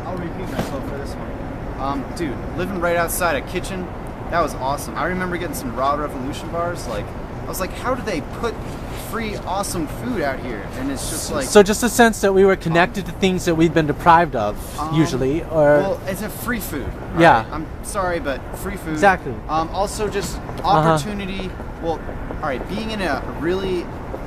I'll repeat myself for this one. Dude, living right outside a kitchen, that was awesome. I remember getting some Raw Revolution bars. Like, I was like, how do they put free, awesome food out here? And it's just like... So just a sense that we were connected to things that we've been deprived of, usually, or... Well, it's a free food. Right? Yeah. I'm sorry, but free food. Exactly. Also just opportunity. Well, all right, being in a really...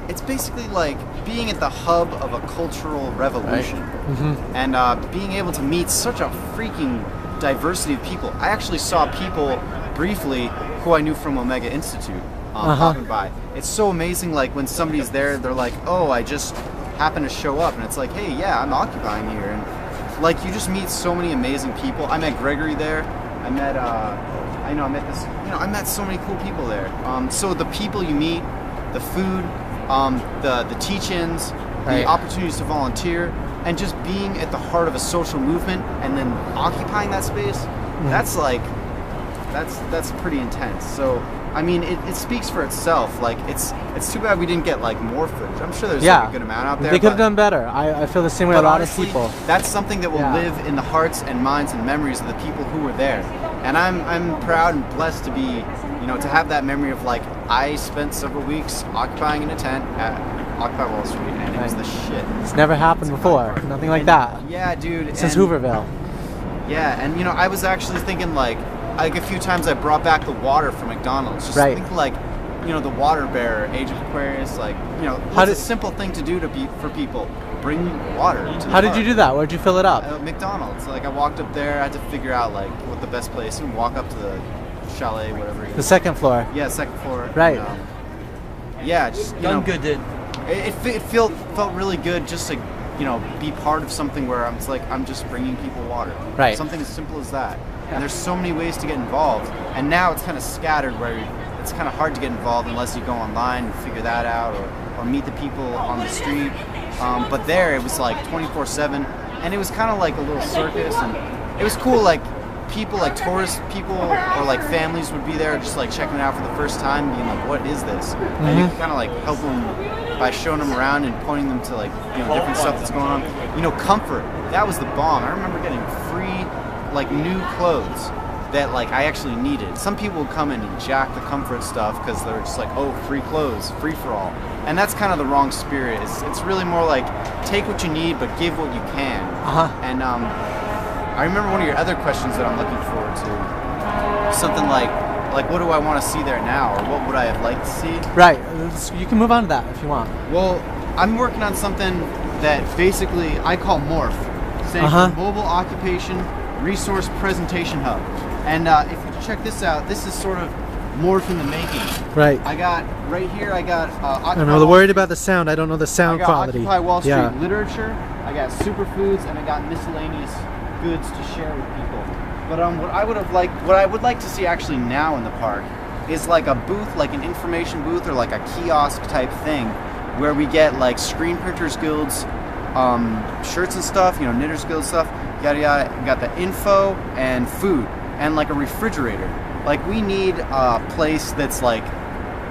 It's basically like being at the hub of a cultural revolution. Right. And being able to meet such a freaking diversity of people. I actually saw people briefly who I knew from Omega Institute. Popping by. It's so amazing, like when somebody's there, they're like, oh, I just happened to show up, and it's like, hey, yeah, I'm occupying here, and like you just meet so many amazing people. I met Gregory there. I met I met so many cool people there. So the people you meet, the food, the teach-ins, the opportunities to volunteer, and just being at the heart of a social movement and then occupying that space, that's like that's pretty intense. So I mean, it speaks for itself. Like, it's too bad we didn't get like more footage. I'm sure there's like a good amount out there. They could have done better. I feel the same way. A lot honestly, of people. That's something that will live in the hearts and minds and memories of the people who were there. And I'm proud and blessed to be, to have that memory of like I spent several weeks occupying in a tent at Occupy Wall Street, and it was the shit. It's never happened before. Nothing like that. Yeah, dude. Since Hooverville. Yeah, and I was actually thinking like a few times I brought back the water from McDonald's. Just think like, the water bearer, Age of Aquarius, like, what's a simple thing to do for people? Bring water to the How did you do that? Where'd you fill it up? McDonald's. Like, I walked up there, I had to figure out like what the best place, and walk up to the chalet, whatever. The second floor. Yeah, second floor. Right. And, just done good, dude. It felt really good just to be part of something where I'm just bringing people water. Right. Something as simple as that. And there's so many ways to get involved, and now it's kind of scattered where it's kind of hard to get involved unless you go online and figure that out, or meet the people on the street. But there it was like 24/7, and it was kind of like a little circus, and it was cool. Like people, like tourist people or like families would be there just like checking it out for the first time, being like, "What is this?" And you can kind of like help them by showing them around and pointing them to like different stuff that's going on. Comfort. That was the bomb. I remember getting free like new clothes that like I actually needed. Some people would come in and jack the comfort stuff because they're just like, oh, free clothes, free for all, and that's kind of the wrong spirit. It's really more like take what you need but give what you can. And I remember one of your other questions that I'm looking forward to, something like what do I want to see there now, or what would I have liked to see? Right. You can move on to that if you want. Well, I'm working on something that basically I call MORPH, standing for Mobile Occupation Resource Presentation Hub. And if you check this out, this is sort of MORPH in the making. Right. I got right here. I got. I'm really worried about the sound. I don't know the sound quality. Occupy Wall Street literature. I got superfoods, and I got miscellaneous goods to share with people. But what I would like to see actually now in the park is like a booth, like an information booth or like a kiosk type thing, where we get like Screen Printers Guild's shirts and stuff, Knitters Guild stuff, yada yada. We got the info and food and like a refrigerator. Like we need a place that's like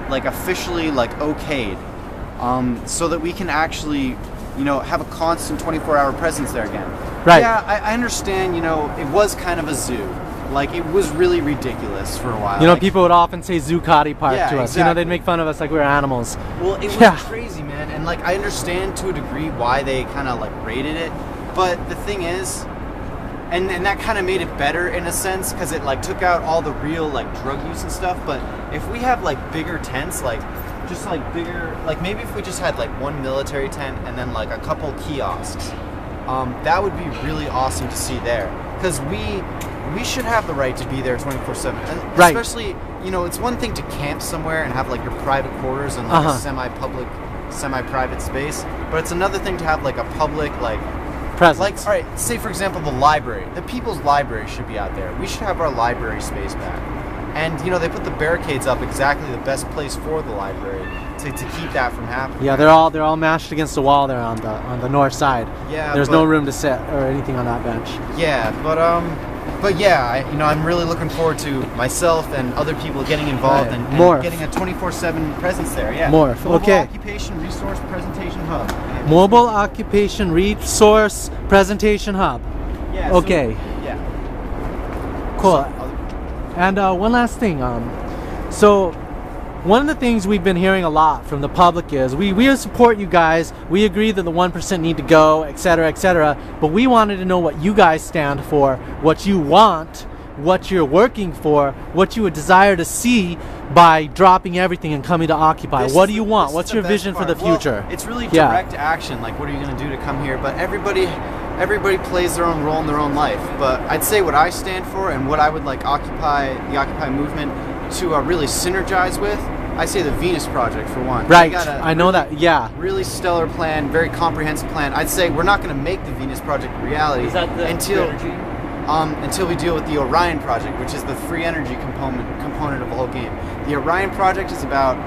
officially like okayed, so that we can actually have a constant 24-hour presence there again. Right. Yeah, I understand, it was kind of a zoo. Like, it was really ridiculous for a while. Like, people would often say Zuccotti Park to us. Exactly. They'd make fun of us like we were animals. Well, it was crazy, man. And, like, I understand to a degree why they kind of, like, rated it. But the thing is, and that kind of made it better in a sense, because it, like, took out all the real, like, drug use and stuff. But if we have, like, bigger tents, like, just, like, bigger... Like, maybe if we just had, like, one military tent and then, like, a couple kiosks, that would be really awesome to see there. Because we should have the right to be there 24/7. Right. Especially, it's one thing to camp somewhere and have like your private quarters and like a semi-public, semi-private space, but it's another thing to have like a public presence. Like, all right, say for example the library. The People's Library should be out there. We should have our library space back. And they put the barricades up exactly the best place for the library to keep that from happening. Yeah, they're all mashed against the wall there on the north side. Yeah. There's no room to sit or anything on that bench. Yeah, but yeah, I'm really looking forward to myself and other people getting involved and getting a 24/7 presence there. Yeah. MORPH. Mobile Occupation Resource Presentation Hub. Mobile Occupation Resource Presentation Hub. Yeah. Okay. So, yeah. Cool. And one last thing. So one of the things we've been hearing a lot from the public is we support you guys. We agree that the 1% need to go, etc., etc. But we wanted to know what you guys stand for, what you want, what you're working for, what you would desire to see by dropping everything and coming to Occupy. What do you want? What's your vision for the future? Well, it's really direct action. Like, what are you going to do to come here? But everybody plays their own role in their own life. But I'd say what I stand for and what I would like the Occupy movement to really synergize with, I say the Venus Project for one. Right, I know that, yeah. Really stellar plan, very comprehensive plan. I'd say we're not going to make the Venus Project a reality until we deal with the Orion Project, which is the free energy component of the whole game. The Orion Project is about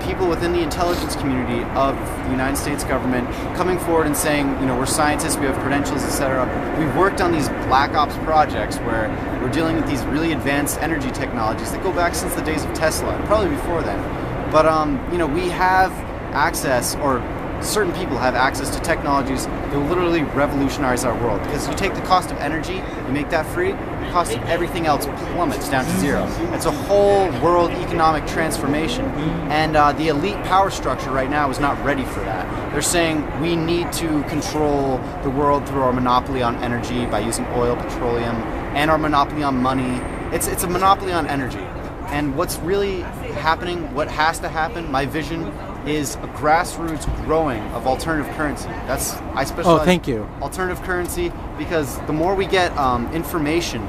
people within the intelligence community of the United States government coming forward and saying, you know, we're scientists, we have credentials, etc. We've worked on these black ops projects where we're dealing with these really advanced energy technologies that go back since the days of Tesla, and probably before then. But you know, we have access, or certain people have access to technologies that will literally revolutionize our world. Because you take the cost of energy, you make that free, the cost of everything else plummets down to zero. It's a whole world economic transformation. And the elite power structure right now is not ready for that. They're saying we need to control the world through our monopoly on energy by using oil, petroleum, and our monopoly on money. It's a monopoly on energy. And what's really happening, what has to happen, my vision, is a grassroots growing of alternative currency. I specialize in alternative currency because the more we get information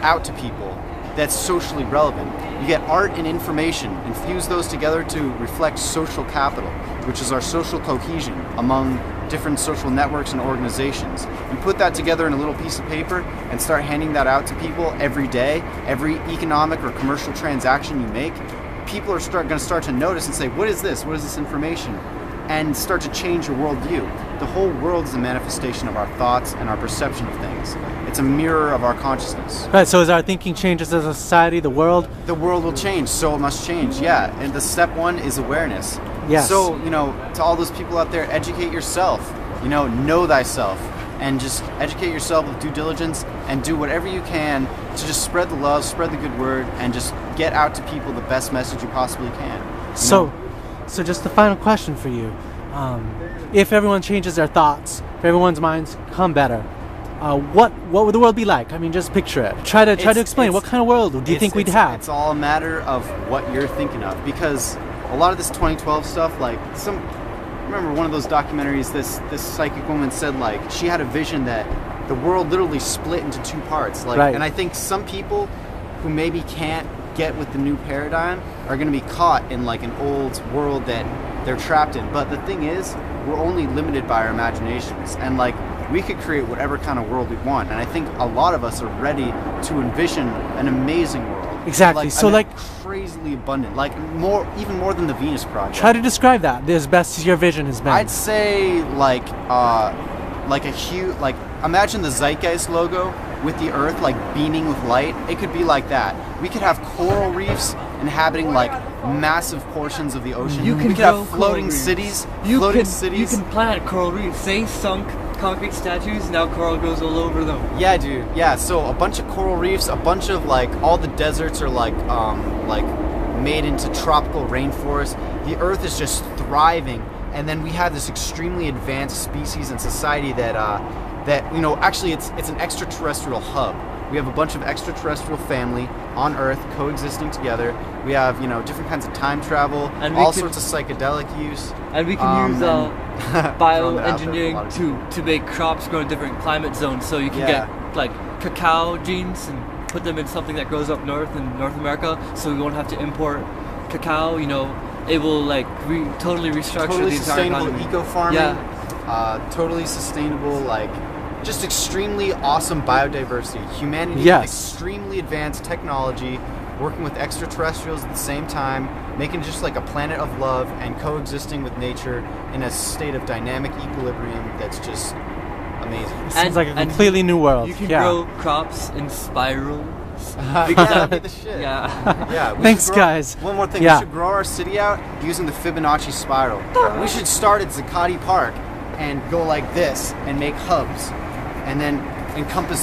out to people that's socially relevant, you get art and information, infuse those together to reflect social capital, which is our social cohesion among different social networks and organizations. You put that together in a little piece of paper and start handing that out to people every day, every economic or commercial transaction you make, people are going to start to notice and say, what is this? What is this information? And start to change your worldview. The whole world is a manifestation of our thoughts and our perception of things. It's a mirror of our consciousness. Right, so as our thinking changes as a society, the world will change, so it must change, yeah. And the step one is awareness. Yes. So, you know, to all those people out there, educate yourself. You know thyself. And just educate yourself with due diligence and do whatever you can to just spread the love, spread the good word, and just get out to people the best message you possibly can. So just the final question for you. If everyone changes their thoughts, if everyone's minds come better, what would the world be like? I mean, just picture it. Try to explain. What kind of world do you think we'd have? It's all a matter of what you're thinking of, because a lot of this 2012 stuff, like remember one of those documentaries, this psychic woman said, like, she had a vision that the world literally split into two parts. Like, right. And I think some people who maybe can't get with the new paradigm are going to be caught in like an old world that they're trapped in. But the thing is, we're only limited by our imaginations, and like we could create whatever kind of world we want. And I think a lot of us are ready to envision an amazing world. Exactly. So like crazily abundant, like even more than the Venus Project. Try to describe that as best as your vision has been. I'd say like a huge, like, imagine the Zeitgeist logo with the Earth like beaming with light. It could be like that. We could have coral reefs inhabiting like massive portions of the ocean. We could have floating cities. You can plant coral reefs. They sunk concrete statues, now coral grows all over them. Yeah, dude. Yeah, so a bunch of coral reefs, a bunch of like all the deserts are like made into tropical rainforests. The Earth is just thriving, and then we have this extremely advanced species and society that actually it's an extraterrestrial hub. We have a bunch of extraterrestrial family on Earth coexisting together. We have, different kinds of time travel, and all sorts of psychedelic use. And we can use bioengineering to make crops grow in different climate zones. So you can get like cacao genes and put them in something that grows up north in North America, so we won't have to import cacao. It will like totally restructure the entire economy. Totally sustainable eco-farming. Totally sustainable, like, just extremely awesome biodiversity. Humanity with extremely advanced technology, working with extraterrestrials at the same time, making just like a planet of love and coexisting with nature in a state of dynamic equilibrium that's just amazing. It seems like a completely new world. You can grow crops in spirals. Because that would be the shit. Yeah. Thanks, guys. One more thing. We should grow our city out using the Fibonacci spiral. We should start at Zuccotti Park and go like this and make hubs. And then encompass